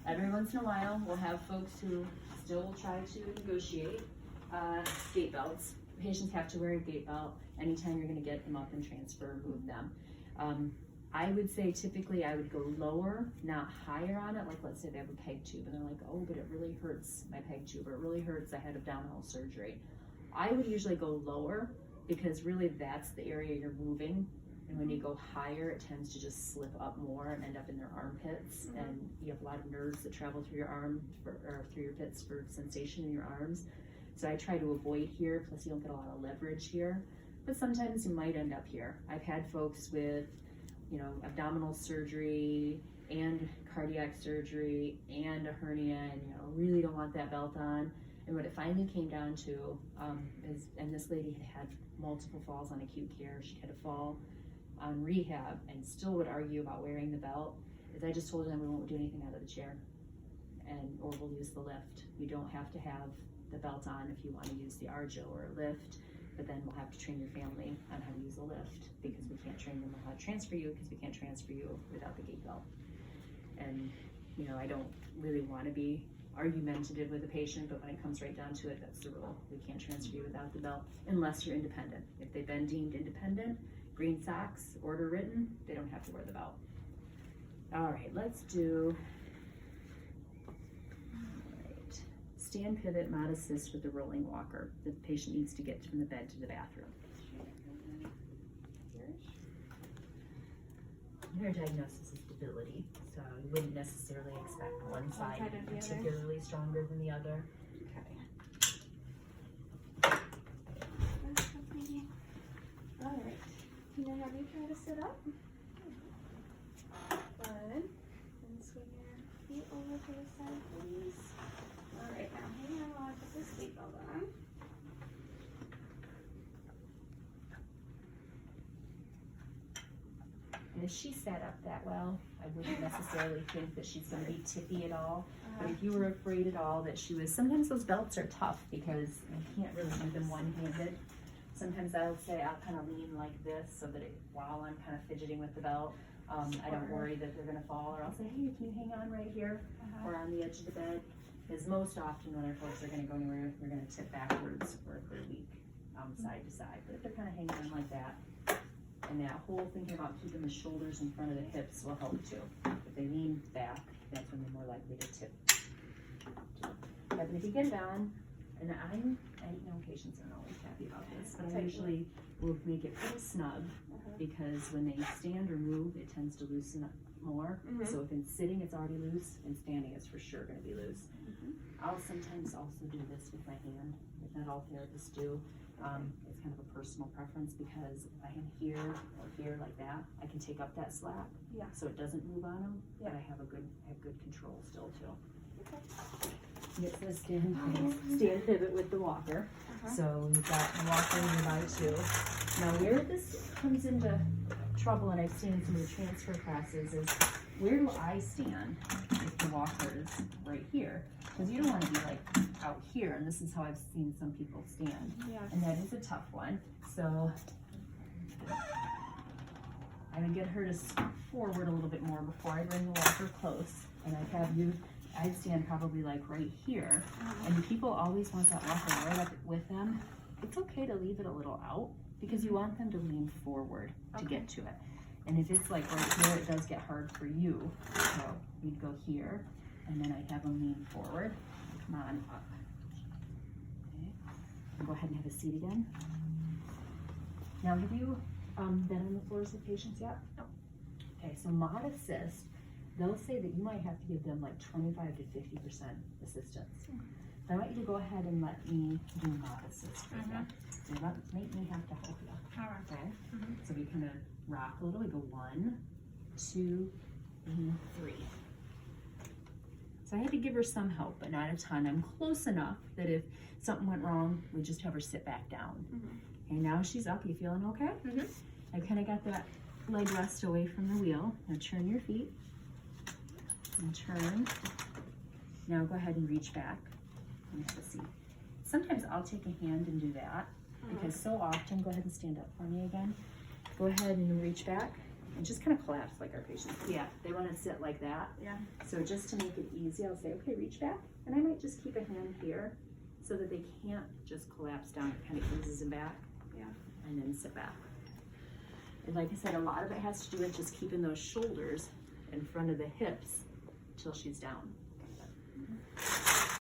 Every once in a while, we'll have folks who still will try to negotiate gait belts. Patients have to wear a gait belt anytime you're going to get them up and transfer or move them. I would say typically I would go lower, not higher on it. Like let's say they have a peg tube and they're like, oh, but it really hurts my peg tube, or it really hurts, I had abdominal surgery. I would usually go lower because really that's the area you're moving. And when you go higher, it tends to just slip up more and end up in their armpits. And you have a lot of nerves that travel through your arm or through your pits for sensation in your arms. So I try to avoid here, plus you don't get a lot of leverage here. But sometimes you might end up here. I've had folks with, you know, abdominal surgery and cardiac surgery and a hernia, and you know, really don't want that belt on. And what it finally came down to is, and this lady had had multiple falls on acute care. She had a fall on rehab and still would argue about wearing the belt, is I just told them we won't do anything out of the chair, or we'll use the lift. You don't have to have the belt on if you want to use the Arjo or a lift, but then we'll have to train your family on how to use a lift because we can't train them on how to transfer you because we can't transfer you without the gait belt. And you know, I don't really want to be argumentative with a patient, but when it comes right down to it, that's the rule. We can't transfer you without the belt unless you're independent. If they've been deemed independent, green socks, order written, they don't have to wear the belt. All right, let's do, stand pivot mod assist with the rolling walker. The patient needs to get from the bed to the bathroom. Their diagnosis is debility, so you wouldn't necessarily expect one side to be particularly stronger than the other. Okay. All right. Can I have you try to sit up? Good. And swing your feet over to the side, please. All right, now hang on while I put this seat belt on. And if she sat up that well, I wouldn't necessarily think that she's going to be tippy at all. But if you were afraid at all that she was, sometimes those belts are tough because you can't really do them one-handed. Sometimes I would say I'll kind of lean like this so that while I'm kind of fidgeting with the belt, I don't worry that they're going to fall. Or I'll say, hey, can you hang on right here or on the edge of the bed? Because most often when our folks are going to go anywhere, they're going to tip backwards or if they're weak, side to side. But if they're kind of hanging on like that, and that whole thinking about keeping the shoulders in front of the hips will help too. If they lean back, that's when they're more likely to tip. But if you get it on, and I know patients aren't always happy about this, but I usually will make it pretty snug because when they stand or move, it tends to loosen up more. So if in sitting it's already loose, and standing it's for sure going to be loose. I'll sometimes also do this with my hand, if not all therapists do. It's kind of a personal preference because if I am here or here like that, I can take up that slap, so it doesn't move on them, but I have good control still too. It says stand pivot with the walker. So you've got the walker nearby too. Now where this comes into trouble, and I've seen in some of the transfer classes, is where do I stand if the walker is right here? Because you don't want to be like out here, and this is how I've seen some people stand. And that is a tough one. So I would get her to scoot forward a little bit more before I bring the walker close. And I'd stand probably like right here. And people always want that walker right up with them. It's okay to leave it a little out because you want them to lean forward to get to it. And if it's like right here, it does get hard for you. So we'd go here, and then I'd have them lean forward. Come on up. Okay. And go ahead and have a seat again. Now, have you been on the floors with patients yet? No. Okay, so mod assist, they'll say that you might have to give them like 25 to 50% assistance. So I want you to go ahead and let me do mod assist for you. So make me have to help you. Okay? So we kind of rock a little. We go 1, 2, and 3. So I had to give her some help, but not a ton. I'm close enough that if something went wrong, we just have her sit back down. Okay, now she's up. You feeling okay? I kind of got that leg rest away from the wheel. Now turn your feet and turn. Now go ahead and reach back and have a seat. Sometimes I'll take a hand and do that because so often, go ahead and stand up for me again. Go ahead and reach back and just kind of collapse like our patients. Yeah, they want to sit like that. Yeah. So just to make it easy, I'll say, okay, reach back. And I might just keep a hand here so that they can't just collapse down. It kind of eases them back. Yeah. And then sit back. And like I said, a lot of it has to do with just keeping those shoulders in front of the hips till she's down.